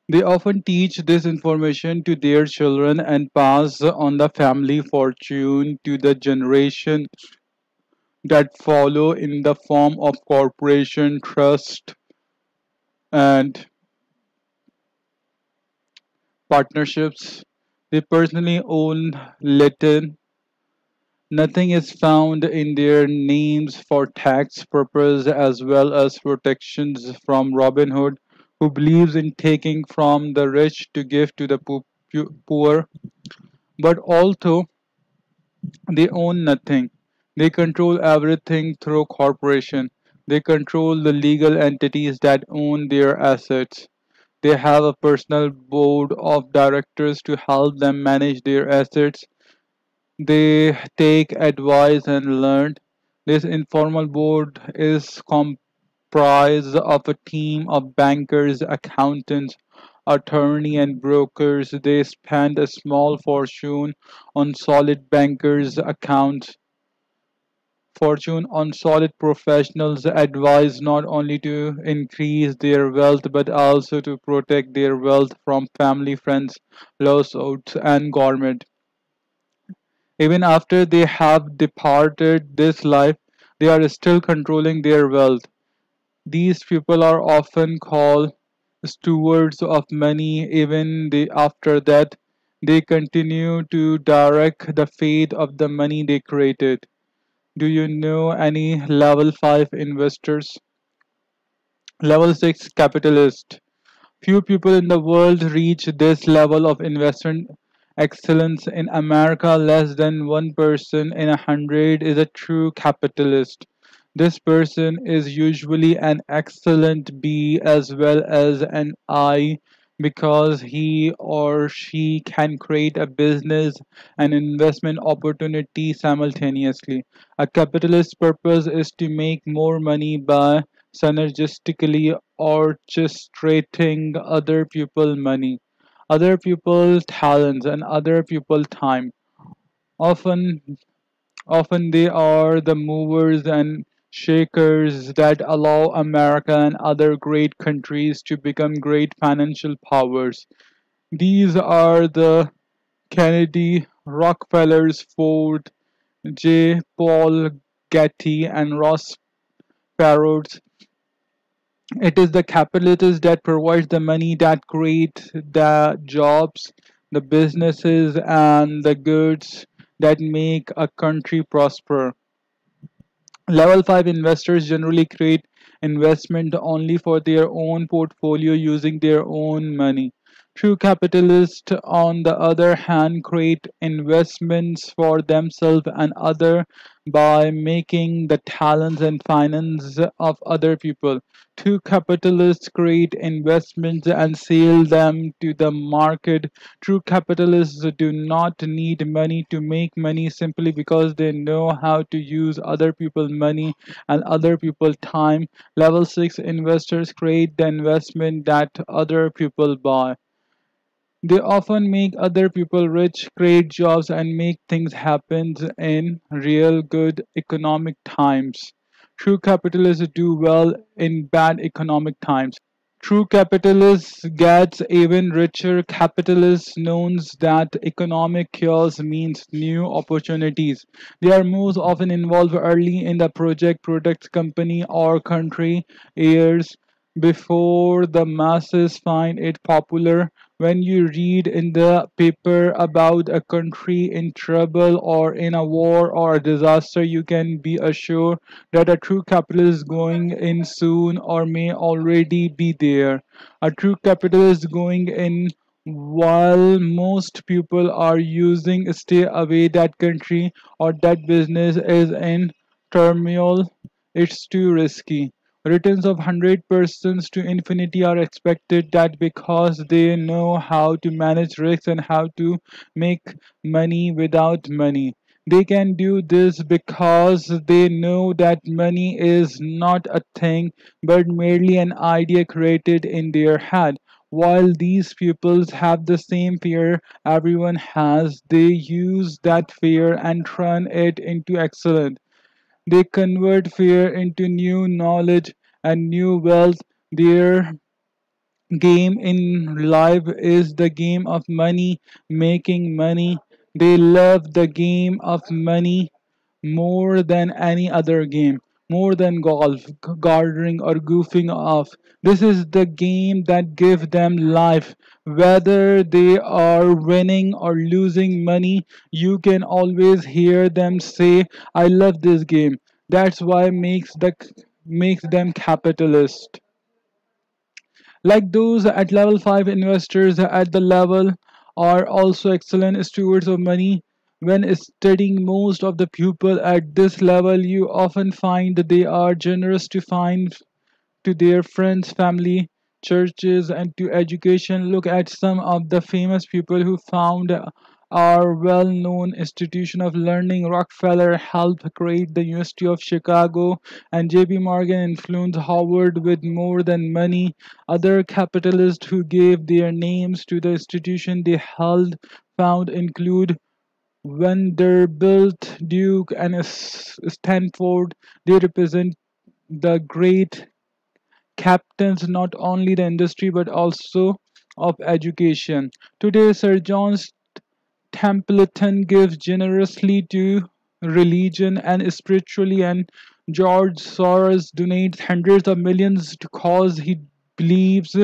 They often teach this information to their children and pass on the family fortune to the generation that follow in the form of corporation, trust, and partnerships. They personally own little. Nothing is found in their names for tax purpose as well as protections from Robin Hood, who believes in taking from the rich to give to the poor. But although they own nothing, they control everything through corporation. They control the legal entities that own their assets. They have a personal board of directors to help them manage their assets. They take advice and learn. This informal board is comprised of a team of bankers, accountants, attorney and brokers. They spend a small fortune on solid professionals advise not only to increase their wealth but also to protect their wealth from family, friends, lawsuits, and government. Even after they have departed this life, they are still controlling their wealth. These people are often called stewards of money. Even after that, they continue to direct the fate of the money they created. Do you know any level 5 investors? Level 6 capitalist. Few people in the world reach this level of investment excellence. In America, less than one person in 100 is a true capitalist. This person is usually an excellent B as well as an I because he or she can create a business and investment opportunity simultaneously. A capitalist's purpose is to make more money by synergistically orchestrating other people money, other people talents, and other people time. Often, often they are the movers and shakers that allow America and other great countries to become great financial powers. These are the Kennedy, Rockefellers, Ford, J. Paul Getty, and Ross Perot. It is the capitalists that provides the money that create the jobs, the businesses, and the goods that make a country prosper. Level 5 investors generally create investment only for their own portfolio using their own money. True capitalists, on the other hand, create investments for themselves and other by making the talents and finance of other people. True capitalists create investments and sell them to the market. True capitalists do not need money to make money simply because they know how to use other people's money and other people's time. Level 6 investors create the investment that other people buy. They often make other people rich, create jobs, and make things happen in real good economic times. True capitalists do well in bad economic times. True capitalists gets even richer. Capitalists knows that economic chaos means new opportunities. They are most often involved early in the project, product, company, or country years before the masses find it popular. When you read in the paper about a country in trouble or in a war or a disaster, you can be assured that a true capitalist is going in soon or may already be there. A true capitalist going in while most people are using stay away that country or that business is in turmoil. It's too risky. Returns of 100% to infinity are expected that because they know how to manage risks and how to make money without money. They can do this because they know that money is not a thing but merely an idea created in their head. While these pupils have the same fear everyone has, they use that fear and turn it into excellence. They convert fear into new knowledge and new wealth. Their game in life is the game of money, making money. They love the game of money more than any other game, more than golf, gardening, or goofing off. This is the game that gives them life. Whether they are winning or losing money, you can always hear them say, "I love this game." That's why makes them capitalist. Like those at level 5, investors at the level are also excellent stewards of money. When studying most of the people at this level, you often find that they are generous to their friends, family, churches, and to education. Look at some of the famous people who found our well-known institution of learning. Rockefeller helped create the University of Chicago, and J.P. Morgan influenced Howard with more than money. Other capitalists who gave their names to the institution they held found include Vanderbilt, Duke, and Stanford. They represent the great captains not only the industry but also of education. Today, Sir John Templeton gives generously to religion and spiritually, and George Soros donates hundreds of millions to cause he believes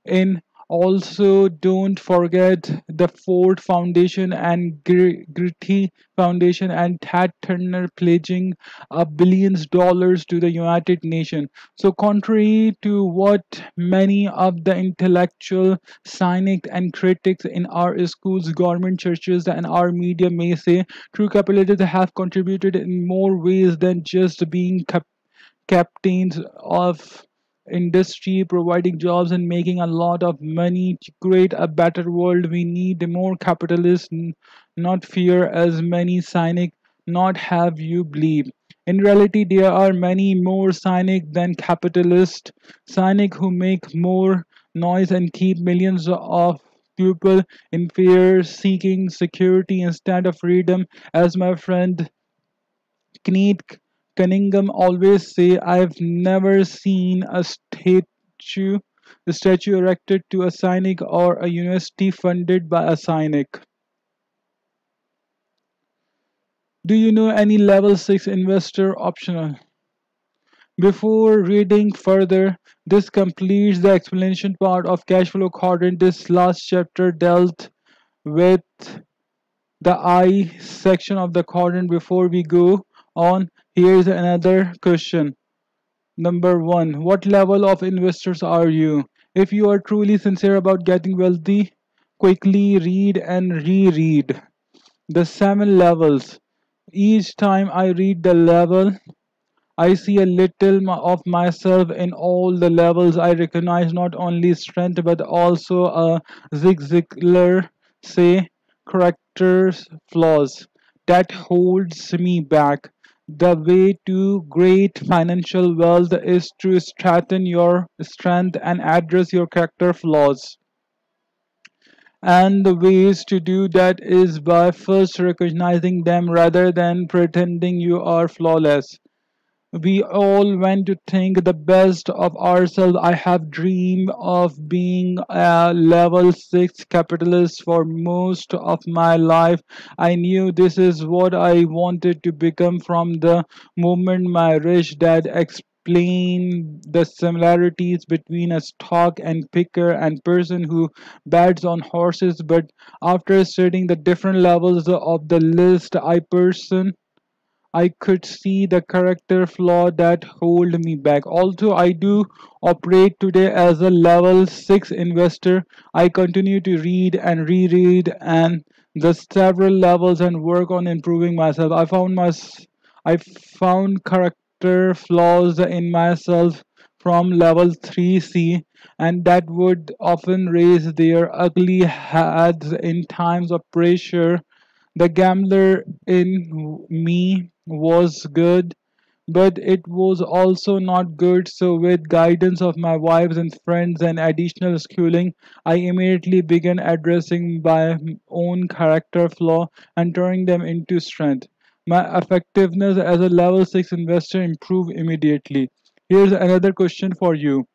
in. Also, don't forget the Ford Foundation and Gritty Foundation and Tad Turner pledging $1 billion to the United Nations. So, contrary to what many of the intellectual, cynics, and critics in our schools, government, churches, and our media may say, true capitalists have contributed in more ways than just being captains of industry, providing jobs and making a lot of money to create a better world. We need more capitalists, not fear as many cynic, not have you believe. In reality, there are many more cynic than capitalists. Cynic who make more noise and keep millions of people in fear, seeking security instead of freedom. As my friend Kneet Cunningham always say, "I've never seen a statue erected to a cynic or a university funded by a cynic." Do you know any level 6 investor optional? Before reading further, this completes the explanation part of cash flow quadrant. This last chapter dealt with the I section of the quadrant. Before we go on, here's another question. Number one, what level of investors are you? If you are truly sincere about getting wealthy, quickly read and reread the 7 levels. Each time I read the level, I see a little of myself in all the levels. I recognize not only strength but also a Zig Ziglar say character's flaws that holds me back. The way to great financial wealth is to strengthen your strength and address your character flaws. And the ways to do that is by first recognizing them rather than pretending you are flawless. We all want to think the best of ourselves. I have dreamed of being a level 6 capitalist for most of my life. I knew this is what I wanted to become from the moment my rich dad explained the similarities between a stock and picker and person who bets on horses. But after studying the different levels of the list, I could see the character flaw that hold me back. Although I do operate today as a level 6 investor, I continue to read and reread and the several levels and work on improving myself. I found character flaws in myself from level 3C, and that would often raise their ugly heads in times of pressure. The gambler in me was good, but it was also not good. So, with guidance of my wives and friends and additional schooling, I immediately began addressing my own character flaw and turning them into strength. My effectiveness as a level 6 investor improved immediately. Here's another question for you.